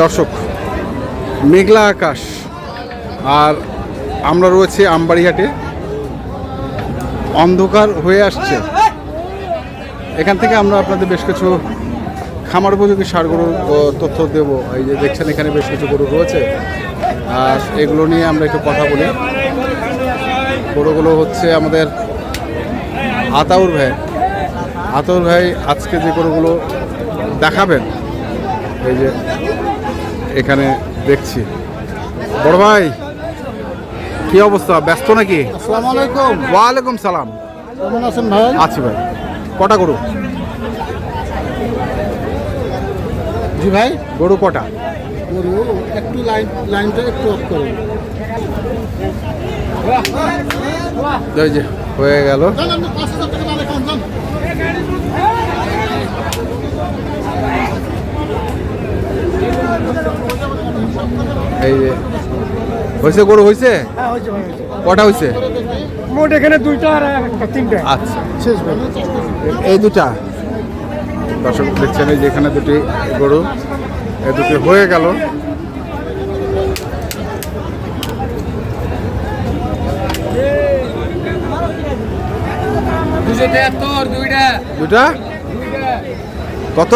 দর্শক, মেঘলা আকাশ আর আমরা রয়েছি আমবাড়িহাটে। অন্ধকার হয়ে আসছে। এখান থেকে আমরা আপনাদের বেশ কিছু খামার উপযোগী ষাঁড় গরুর তথ্য দেবো। এই যে দেখছেন এখানে বেশ কিছু গরু রয়েছে, আর এগুলো নিয়ে আমরা একটু কথা বলি। গরুগুলো হচ্ছে আমাদের আতাউর ভাই আজকে যে গরুগুলো দেখাবেন, এই যে এখানে দেখছি। বড় ভাই, কি অবস্থা? ব্যস্ত নাকি? আসসালামু আলাইকুম। ওয়ালাইকুম সালাম। কেমন আছেন ভাই? আছি ভাই। কটা গরু? জি ভাই, গরু কটা? গরু একটু লাইনটা একটু অফ করুন। এই যে হয়ে গেল। এই যে হয়েছে, গরু হয়েছে। কটা হয়েছে? মোট এখানে দুইটা আর একটা তিনটা। আচ্ছা, শেষ ভাই। এই দুটা দর্শক দেখছেন, এই যে এখানে দুটি গরু, এই দুটি হয়ে গেল। দুটা কত?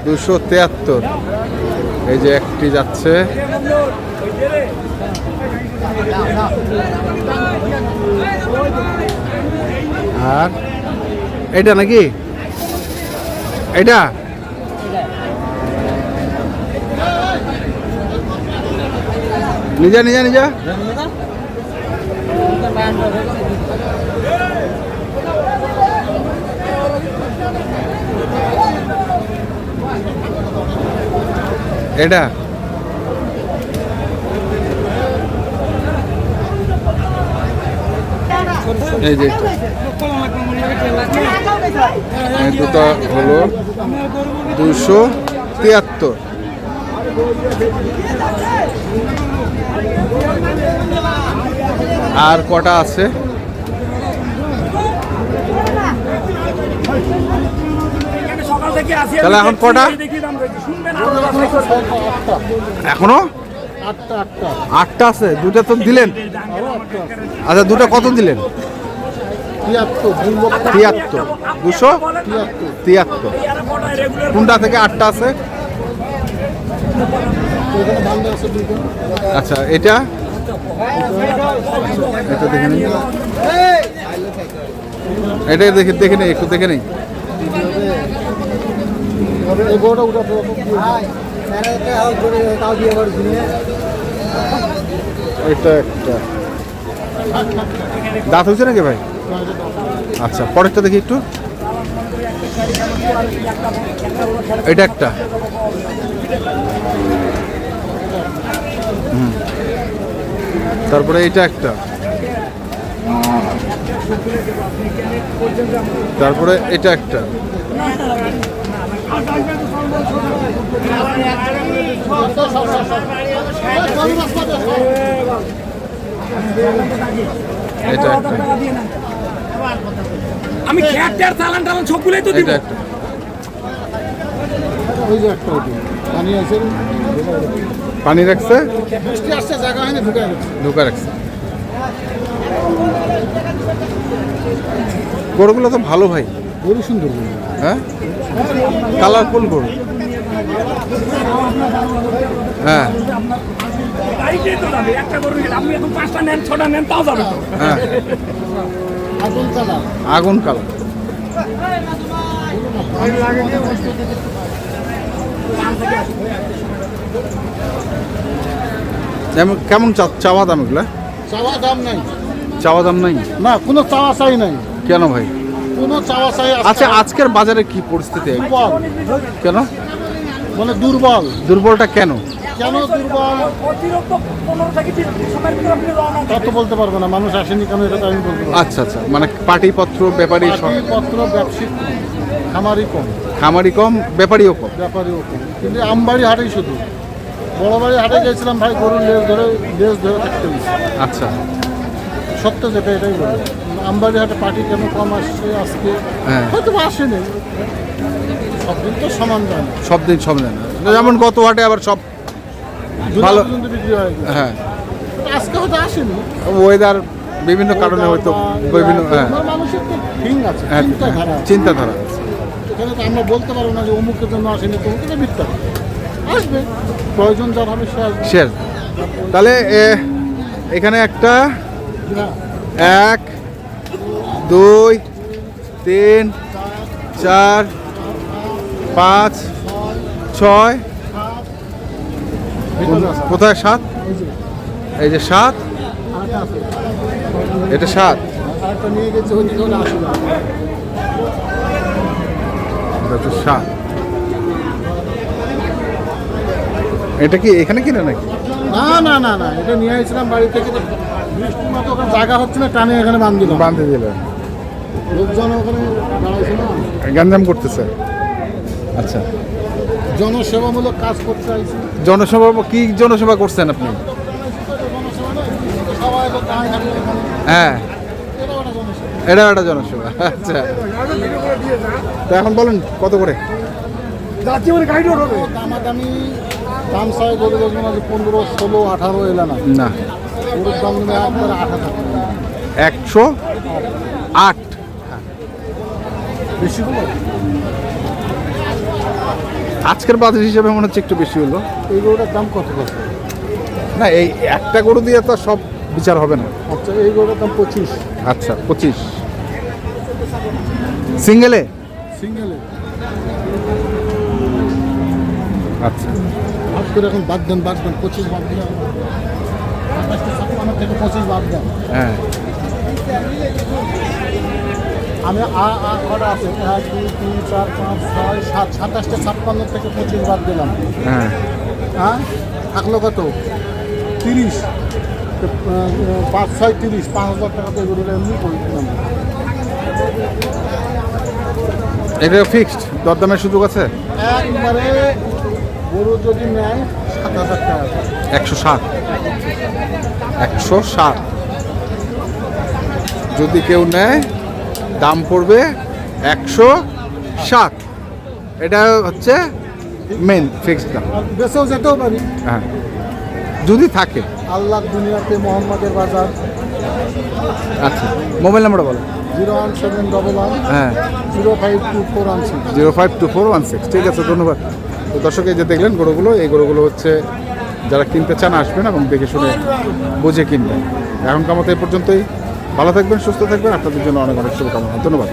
273। এই যে একটি যাচ্ছে। আর এটা নাকি? এটা নিজা এটা এই যে দুটো হলো 273। আর কটা আছে? তাহলে এখন কটা? এখনো আটটা আছে। দুটা তো দিলেন। আচ্ছা, দুটা কত দিলেন? 73। 273। কোনটা থেকে আটটা আছে? আচ্ছা, এটা এটা দেখে নিই, এটা দেখে নেই, একটু দেখে নেই। এটা একটা দাঁত হয়েছে নাকি ভাই? আচ্ছা, পরেরটা দেখি একটু। এটা একটা। তারপরে এটা একটা। তারপরে এটা একটা। এটা একটা। আমি খেয়ার চালান টালান সবগুলোই তো দিব। এটা একটা। ওই যে একটা পানি আছে, পানি রাখছে, বৃষ্টি আসছে, জায়গা হয়নি, ঢুকা রাখছে। গরুগুলো তো ভালো ভাই, গরু সুন্দর। হ্যাঁ, কালারফুল গরু। হ্যাঁ গাড়িতেই তো যাবে, একটা গরু নিলে আপনি এখন 5টা নেন 6টা নেন তাও যাবে তো। হ্যাঁ, আগুন কালার। কেমন চাওয়া দাম এগুলা? চাওয়া দাম নাই। চাওয়া দাম নাই না, কোনো চাওয়া চাই নাই। কেন ভাই? কোনো চাওয়া চাই। আচ্ছা, আজকের বাজারে কি পরিস্থিতি? দুর্বল। কেন মানে দুর্বল? দুর্বলটা কেন? কেন দুর্বল অতিরিক্ত 15 থেকে 30 সময়ের ভিতরে আপনি রওনা তা তো বলতে পারবো না, মানুষ আসেনি কেন এটা তো আমি বলতে পারবো। আচ্ছা আচ্ছা, মানে পাটিপত্র ব্যাপারী পত্র ব্যবসায়িক খামারি কম, খামারি কম, ব্যাপারীও কম। ব্যাপারীও কম। কিন্তু আমবাড়ি হাটেই শুধু। বড় বাড়ি হাটে গেছিলাম ভাই, গরুর লেজ ধরে থাকতে হয়েছে। আচ্ছা, সত্য যেটা এটাই বলি। আমবাড়ি হাটে পার্টি কেন কম আসছে আজকে? হ্যাঁ, হয়তো আসেনি, সব দিন তো সমান যায় না। সব দিন সব যায় না। যেমন গত হাটে আবার সব দুটো ভালো। পর্যন্ত বিক্রি হয়ে গেছে। হ্যাঁ আজকে হয়তো আসেনি। ওয়েদার বিভিন্ন কারণে হয়তো বিভিন্ন হ্যাঁ আমার মানুষের তো ঠিক আছে, হ্যাঁ, চিন্তাধারা আছে। চিন্তাধারা এখানে তো আমরা বলতে পারবো না যে অমুকের জন্য আসেনি, তমুকের তো মিথ্যা কথা। আসবে, প্রয়োজন যার হবে সে আসবে। শেয়ার তাহলে এখানে একটা হ্যাঁ, 1 2 3 4 5 6 ভিতরে আছে। কোথায় 7 এই যে, এই যে 7 আরেকটা আছে। এটা 7 আরেকটা নিয়ে গেছে ওইদিকে, ওটা আসবে। এটা হচ্ছে 7 এটা কি এখানে কিনা নাকি না না না না, এটা নিয়ে আসছিলাম বাড়ি থেকে। তো বৃষ্টির মতো ওখানে জায়গা হচ্ছে না, টানে এখানে বান্ধিলাম। বাঁধতে দিলেন লোকজন ওখানে দাঁড়াইছে না, গ্যাঞ্জাম করতেছে আচ্ছা জনসেবামূলক কাজ করতে চাইছি। জনসভা কি জনসভা করছেন আপনি সবাই তো গায়ে হাঁটে এখানে। হ্যাঁ এটাও একটা জনসেবা। এটাও একটা জনসভা আচ্ছা তো এখন বলেন কত করে যাচ্ছি মানে গাড়ি হবে দামাদামি দাম চাই গরু বলবো না যে 15, 16, 18 এলা না। না গরুর দাম নেবে একবারে 18 টাকা। 108 বেশি হলো? আজকের বাজার হিসেবে মনে হচ্ছে একটু বেশি হলো এই গরুটার দাম কত কত? না এই একটা গরু দিয়ে তো সব বিচার হবে না আচ্ছা, এই গরুটার দাম 25। আচ্ছা 25 সিঙ্গেলে সিঙ্গেলে আচ্ছা ভাগ করে এখন বাদ দেন 25 বাদ দিলে 57 থেকে 25 বাদ দেন। হ্যাঁ আমি কটা আছে 1 2 3 4 5 6 7 27টা 56 থেকে 25 বাদ দিলাম। হ্যাঁ হ্যাঁ, থাকলো কত? 30। 5 6 30, 5,000 টাকা তো গরুটা এমনি করে দিলাম। এটা ফিক্সড দরদামের সুযোগ আছে একবারে গরু যদি নেয় 7,000 টাকা। 107 যদি কেউ নেয় দাম পড়বে 107 এটা হচ্ছে মেন ফিক্সড দাম আর বেঁচেও যেতেও পারি। হ্যাঁ যদি থাকে আল্লাহ দুনিয়াতে মোহাম্মদের বাজার। আচ্ছা মোবাইল নাম্বারটা বলো 01711 হ্যাঁ 052416। 052416 ঠিক আছে ধন্যবাদ তো দর্শক এই যে দেখলেন গরুগুলো এই গরুগুলো হচ্ছে যারা কিনতে চান আসবেন এবং দেখে শুনে বুঝে কিনবেন এখনকার মতো এই পর্যন্তই ভালো থাকবেন সুস্থ থাকবেন আপনাদের জন্য অনেক অনেক শুভকামনা ধন্যবাদ